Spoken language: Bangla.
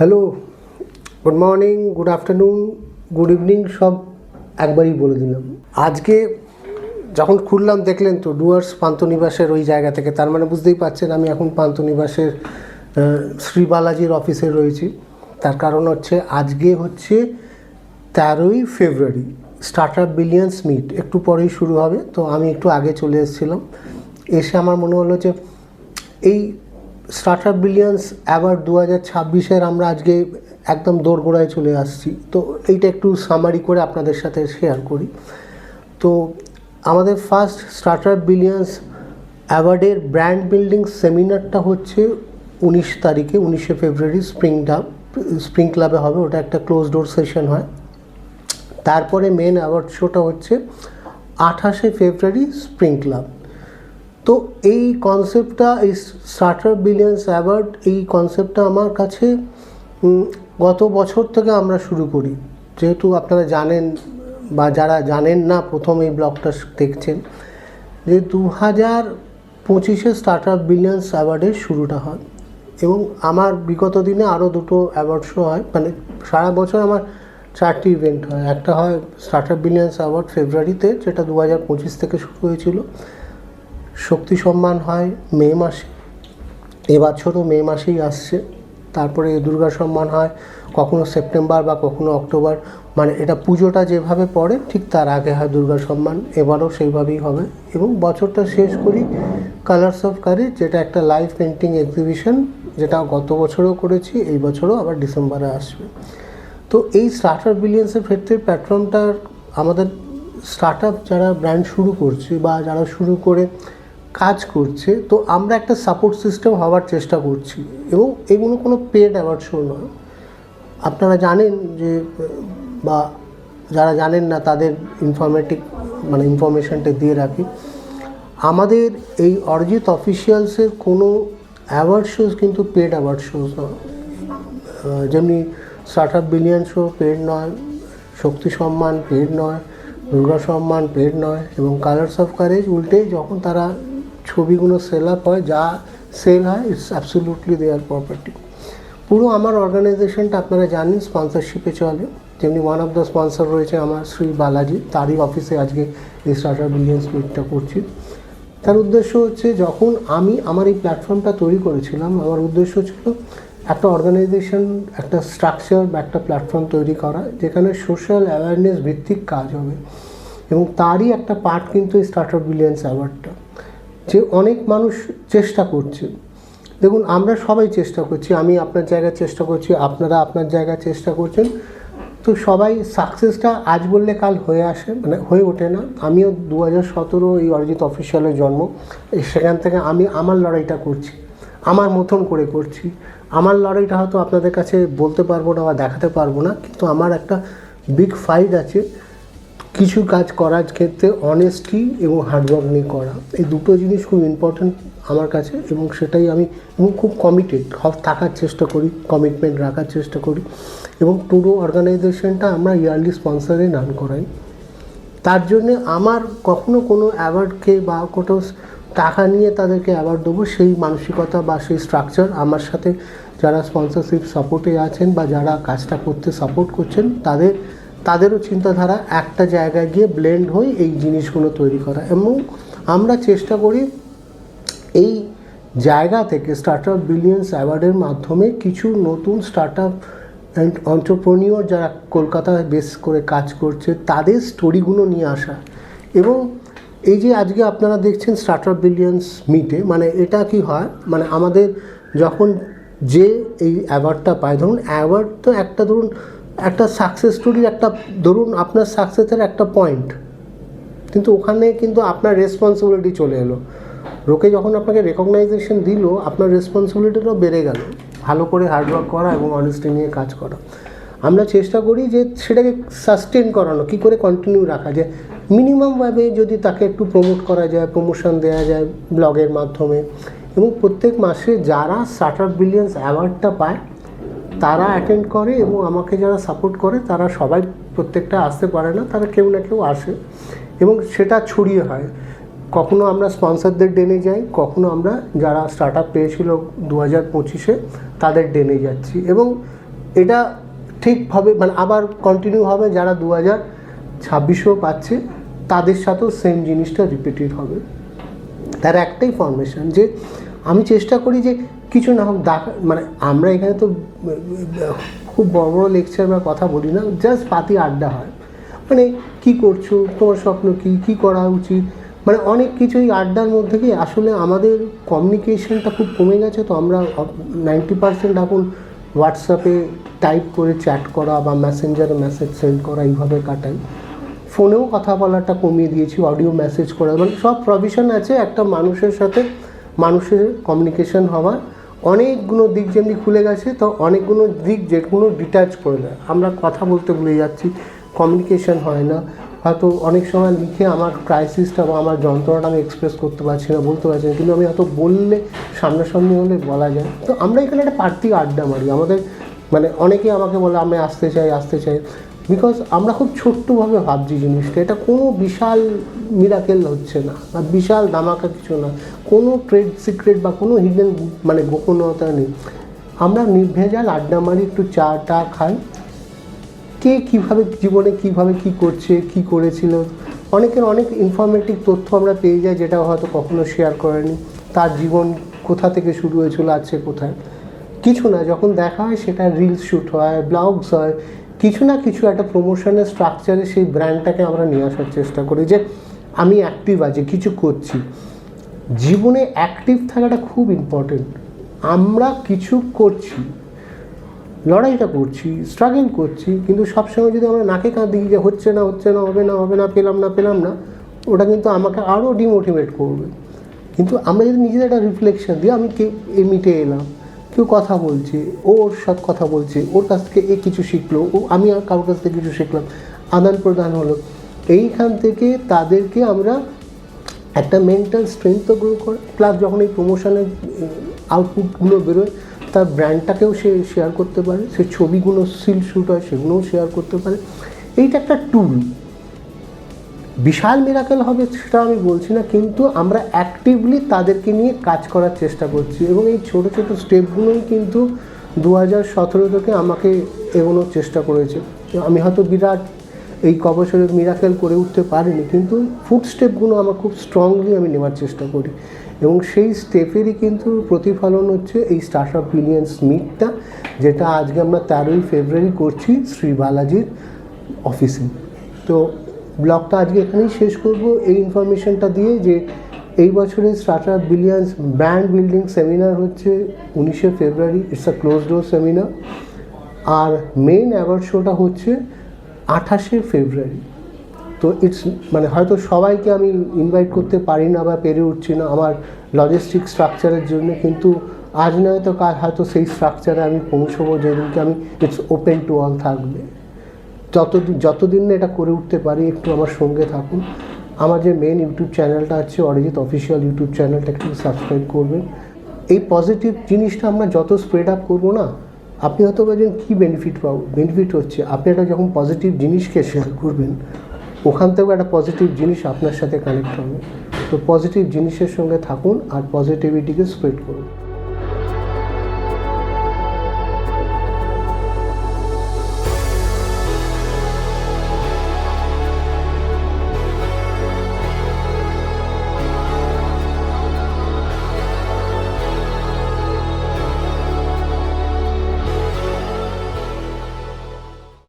Hello, good morning, good afternoon, good evening সব একবারই বলে দিলাম। আজকে যখন খুললাম দেখলেন তো ডুয়ার্স পান্থনিবাসের ওই জায়গা থেকে, তার মানে বুঝতেই পারছেন আমি এখন পান্থনিবাসের শ্রী বালাজির অফিসে রয়েছি। তার কারণ হচ্ছে আজকে হচ্ছে 13ই ফেব্রুয়ারি, স্টার্টআপ বিলিয়ন্স মিট একটু পরেই শুরু হবে। তো আমি একটু আগে চলে এসেছিলাম, এসে আমার মনে হলো যে এই স্টার্টআপ বিলিয়ন্স অ্যাওয়ার্ড 2026-এর আমরা আজকে একদম দোরগোড়ায় চলে আসছি। তো এইটা একটু সামারি করে আপনাদের সাথে শেয়ার করি। তো আমাদের ফার্স্ট স্টার্টআপ বিলিয়ন্স অ্যাওয়ার্ডের ব্র্যান্ড বিল্ডিং সেমিনারটা হচ্ছে 19শে ফেব্রুয়ারি স্প্রিং ক্লাবে হবে। ওটা একটা ক্লোজ ডোর সেশন হয়। তারপরে মেন অ্যাওয়ার্ড শোটা হচ্ছে 28শে ফেব্রুয়ারি স্প্রিং ক্লাব। তো এই কনসেপ্টটা, এই স্টার্টআপ বিলিয়ন্স অ্যাওয়ার্ড, এই কনসেপ্টটা আমার কাছে গত বছর থেকে আমরা শুরু করি। যেহেতু আপনারা জানেন বা যারা জানেন না প্রথম এই ব্লগটা দেখছেন, যে 2025-এ স্টার্টআপ বিলিয়ন্স অ্যাওয়ার্ডের শুরুটা হয় এবং আমার বিগত দিনে আরও দুটো অ্যাওয়ার্ড শো হয়। মানে সারা বছর আমার 4টি ইভেন্ট হয়। একটা হয় স্টার্টআপ বিলিয়ন্স অ্যাওয়ার্ড ফেব্রুয়ারিতে, যেটা 2025 থেকে শুরু হয়েছিল। শক্তি সম্মান হয় মে মাসে, এবছরও মে মাসেই আসছে। তারপরে দুর্গা সম্মান হয় কখনো সেপ্টেম্বর বা কখনো অক্টোবর, মানে এটা পুজোটা যেভাবে পড়ে ঠিক তার আগে হয় দুর্গা সম্মান। এবারও সেইভাবেই হবে এবং বছরটা শেষ করি কালার্স অফ কারেজ, যেটা একটা লাইভ পেন্টিং এক্সিবিশন, যেটা গত বছরও করেছি, এই বছরও আবার ডিসেম্বরে আসবে। তো এই স্টার্টআপ বিলিয়ন্সের ক্ষেত্রে প্ল্যাটফর্মটার আমাদের স্টার্টআপ যারা ব্র্যান্ড শুরু করছে বা যারা শুরু করে কাজ করছে, তো আমরা একটা সাপোর্ট সিস্টেম হওয়ার চেষ্টা করছি এবং এগুলো কোনো পেড অ্যাওয়ার্ড শো নয়। আপনারা জানেন যে, বা যারা জানেন না তাদের ইনফরমেশনটা দিয়ে রাখি, আমাদের এই অরিজিৎ অফিসিয়ালসের কোনো অ্যাওয়ার্ড শোজ কিন্তু পেড অ্যাওয়ার্ড শোজ নয়। যেমনি স্টার্টআপ বিলিয়ন শো পেড নয়, শক্তি সম্মান পেড নয়, দুর্গা সম্মান পেড নয় এবং কালার্স অফ কারেজ উল্টে যখন তারা ছবিগুলো সেল আপ হয়, যা সেল হয় ইটস অ্যাবসলিউটলি দেয়ার প্রপার্টি। পুরো আমার অর্গানাইজেশনটা আপনারা জানেন স্পন্সরশিপে চলে। যেমনি ওয়ান অফ দ্য স্পন্সর রয়েছে আমার শ্রী বালাজি, তারই অফিসে আজকে এই স্টার্টআপ বিলিয়ন্স মিটটা করছি। তার উদ্দেশ্য হচ্ছে, যখন আমি আমার এই প্ল্যাটফর্মটা তৈরি করেছিলাম, আমার উদ্দেশ্য ছিল একটা অর্গানাইজেশন, একটা স্ট্রাকচার বা একটা প্ল্যাটফর্ম তৈরি করা যেখানে সোশ্যাল অ্যাওয়ারনেস ভিত্তিক কাজ হবে এবং তারই একটা পার্ট কিন্তু এই স্টার্টআপ বিলিয়ন্স অ্যাওয়ার্ডটা, যে অনেক মানুষ চেষ্টা করছে। দেখুন, আমরা সবাই চেষ্টা করছি, আমি আপনার জায়গায় চেষ্টা করছি, আপনারা আপনার জায়গায় চেষ্টা করছেন। তো সবাই সাকসেসটা আজ বললে কাল হয়ে আসে, মানে হয়ে ওঠে না। আমিও 2017 এই অরিজিৎ অফিসিয়ালের জন্ম, সেখান থেকে আমি আমার লড়াইটা করছি, আমার মতন করে করছি। আমার লড়াইটা হয়তো আপনাদের কাছে বলতে পারবো না বা দেখাতে পারবো না, কিন্তু আমার একটা বিগ ফাইট আছে কিছু কাজ করার ক্ষেত্রে অনেস্টি এবং হার্ডওয়ার্ক নিয়ে করা। এই দুটো জিনিস খুব ইম্পর্ট্যান্ট আমার কাছে এবং সেটাই আমি খুব কমিটেড থাকার চেষ্টা করি, কমিটমেন্ট রাখার চেষ্টা করি এবং পুরো অর্গানাইজেশনটা আমরা ইয়ারলি স্পন্সরে রান করাই। তার জন্যে আমার কখনো কোনো অ্যাওয়ার্ডকে বা কোথাও টাকা নিয়ে তাদেরকে অ্যাওয়ার্ড দেবো সেই মানসিকতা বা সেই স্ট্রাকচার আমার সাথে যারা স্পন্সরশিপ সাপোর্টে আছেন বা যারা কাজটা করতে সাপোর্ট করছেন, তাদেরও চিন্তাধারা একটা জায়গায় গিয়ে ব্লেন্ড হয়ে এই জিনিসগুলো তৈরি করা। এবং আমরা চেষ্টা করি এই জায়গা থেকে স্টার্টআপ বিলিয়ন্স অ্যাওয়ার্ডের মাধ্যমে কিছু নতুন স্টার্টআপ অ্যান্ড এন্টারপ্রেনিউর যারা কলকাতায় বেস করে কাজ করছে তাদের স্টোরিগুলো নিয়ে আসা। এবং এই যে আজকে আপনারা দেখছেন স্টার্টআপ বিলিয়ন্স মিটে, মানে এটা কি হয়, মানে আমাদের যখন যে এই অ্যাওয়ার্ডটা পায়, ধরুন অ্যাওয়ার্ড তো একটা, ধরুন একটা সাকসেস স্টোরির একটা, ধরুন আপনার সাকসেসের একটা পয়েন্ট, কিন্তু ওখানে কিন্তু আপনার রেসপন্সিবিলিটি চলে এলো। লোকে যখন আপনাকে রেকগনাইজেশন দিল, আপনার রেসপন্সিবিলিটিটাও বেড়ে গেল, ভালো করে হার্ডওয়ার্ক করা এবং অনেস্টি নিয়ে কাজ করা। আমরা চেষ্টা করি যে সেটাকে সাস্টেন করানো, কী করে কন্টিনিউ রাখা যায়। মিনিমামভাবে যদি তাকে একটু প্রমোট করা যায়, প্রমোশন দেওয়া যায় ব্লগের মাধ্যমে, এবং প্রত্যেক মাসে যারা স্টার্টআপ বিলিয়ন্স অ্যাওয়ার্ডটা পায় তারা অ্যাটেন্ড করে এবং আমাকে যারা সাপোর্ট করে তারা সবাই প্রত্যেকটা আসতে পারে না, তারা কেউ না কেউ আসে এবং সেটা ছড়িয়ে হয়। কখনো আমরা স্পন্সরদের ডেনে যাই, কখনো আমরা যারা স্টার্টআপ পেয়েছিল 2025-এ তাদের ডেনে যাচ্ছি এবং এটা ঠিকভাবে মানে আবার কন্টিনিউ হবে, যারা 2026-ও পাচ্ছে তাদের সাথেও সেম জিনিসটা রিপিটেড হবে। তার একটাই ফরমেশন যে আমি চেষ্টা করি যে কিছু না হোক মানে আমরা এখানে তো খুব বড় বড় লেকচার বা কথা বলি না, জাস্ট পাতি আড্ডা হয়, মানে কি করছো, তোমার স্বপ্ন কী করা উচিত, মানে অনেক কিছুই আড্ডার মধ্যে গিয়ে আসলে আমাদের কমিউনিকেশনটা খুব কমে গেছে। তো আমরা 90% এখন হোয়াটসঅ্যাপে টাইপ করে চ্যাট করা বা মেসেঞ্জারে মেসেজ সেন্ড করা এইভাবে কাটাই। ফোনেও কথা বলাটা কমিয়ে দিয়েছি, অডিও মেসেজ করা, মানে সব প্রভিশন আছে একটা মানুষের সাথে মানুষের কমিউনিকেশন হওয়ার। অনেকগুলো দিক যেমনি খুলে গেছে, তো অনেকগুলো দিক যেগুলো ডিট্যাচ করে দেয়। আমরা কথা বলতে ভুলে যাচ্ছি, কমিউনিকেশন হয় না, হয়তো অনেক সময় লিখে আমার ক্রাইসিসটা বা আমার যন্ত্রণাটা আমি এক্সপ্রেস করতে পারছি না, বলতে পারছি না, কিন্তু আমি হয়তো বললে সামনাসামনি হলে বলা যায়। তো আমরা এখানে একটা পার্টি আড্ডা মারি, আমাদের মানে অনেকেই আমাকে বলে আমি আসতে চাই, বিকজ আমরা খুব ছোট্টভাবে ভাবছি জিনিসটা। এটা কোনো বিশাল মিরাকেল হচ্ছে না বা বিশাল ধামাকা কিছু না, কোনো ট্রেড সিক্রেট বা কোনো হিডেন মানে গোপনীয়তা নেই। আমরা নির্ভেজাল আড্ডা মারি, একটু চা খাই, কে কীভাবে জীবনে কীভাবে কী করছে, কী করেছিল, অনেকের অনেক ইনফরমেটিভ তথ্য আমরা পেয়ে যাই যেটা হয়তো কখনো শেয়ার করেনি। তার জীবন কোথা থেকে শুরু হয়েছিল, আছে কোথায়, কিছু না, যখন দেখা হয় সেটা রিলস শ্যুট হয়, ব্লগস হয়, কিছু না কিছু একটা প্রমোশনের স্ট্রাকচারে সেই ব্র্যান্ডটাকে আমরা নিয়ে আসার চেষ্টা করি যে আমি অ্যাক্টিভ আছি, কিছু করছি। জীবনে অ্যাক্টিভ থাকাটা খুব ইম্পর্টেন্ট। আমরা কিছু করছি, লড়াইটা করছি, স্ট্রাগল করছি, কিন্তু সবসময় যদি আমরা নাকে কাঁধ দিই যে হচ্ছে না, হবে না, পেলাম না, ওটা কিন্তু আমাকে আরও ডিমোটিভেট করবে। কিন্তু আমরা যদি নিজেদের একটা রিফ্লেকশন দিই, আমি মিটে এলাম, কেউ কথা বলছে, ওর সাথে কথা বলছে, ওর কাছ থেকে এ কিছু শিখলো, আমি আর কারোর কাছ থেকে কিছু শিখলাম, আদান প্রদান হলো, এইখান থেকে তাদেরকে আমরা একটা মেন্টাল স্ট্রেংথও গ্রো করে, প্লাস যখন এই প্রমোশনের আউটপুটগুলো বেরোয় তার ব্র্যান্ডটাকেও সে শেয়ার করতে পারে, সে ছবিগুলো স্টিল শ্যুট হয় সেগুলোও শেয়ার করতে পারে। এইটা একটা টুল। বিশাল মিরাকেল হবে সেটা আমি বলছি না, কিন্তু আমরা অ্যাক্টিভলি তাদেরকে নিয়ে কাজ করার চেষ্টা করছি, এবং এই ছোটো ছোটো স্টেপগুলোই কিন্তু 2017 থেকে আমাকে এগোনোর চেষ্টা করেছে। আমি হয়তো বিরাট এই কবছরের মিরাকেল করে উঠতে পারিনি, কিন্তু ফুড স্টেপগুলো আমার খুব স্ট্রংলি আমি নেওয়ার চেষ্টা করি, এবং সেই স্টেপেরই কিন্তু প্রতিফলন হচ্ছে এই স্টার্টআপ বিলিয়ন্স মিটটা, যেটা আজকে আমরা 13ই ফেব্রুয়ারি করছি শ্রী বালাজির অফিসে। তো ব্লগটা আজকে এখানেই শেষ করব এই ইনফরমেশনটা দিয়ে যে এই বছরের Startup Billions brand building seminar হচ্ছে 19শে February, it's a close door seminar. আর মেইন অ্যাওয়ার্ড শোটা হচ্ছে 28শে ফেব্রুয়ারি। তো ইটস মানে হয়তো সবাইকে আমি ইনভাইট করতে পারি না বা পেরে উঠছি না আমার লজিস্টিক স্ট্রাকচারের জন্য, কিন্তু আজ নয় তো কাল হয়তো সেই স্ট্রাকচারে আমি পৌঁছবো, যেদিনকে আমি ইটস ওপেন টু অল থাকবে। যতদিন না এটা করে উঠতে পারি, একটু আমার সঙ্গে থাকুন। আমার যে মেন ইউটিউব চ্যানেলটা আছে অরিজিৎ অফিসিয়াল ইউটিউব চ্যানেলটা একটু সাবস্ক্রাইব করবেন। এই পজিটিভ জিনিসটা আমরা যত স্প্রেড আপ করবো না, আপনি হয়তো বলছেন কী বেনিফিট হচ্ছে, আপনি একটা যখন পজিটিভ জিনিসকে শেয়ার করবেন, ওখান থেকেও একটা পজিটিভ জিনিস আপনার সাথে কানেক্ট হবে। তো পজিটিভ জিনিসের সঙ্গে থাকুন আর পজিটিভিটিকে স্প্রেড করুন।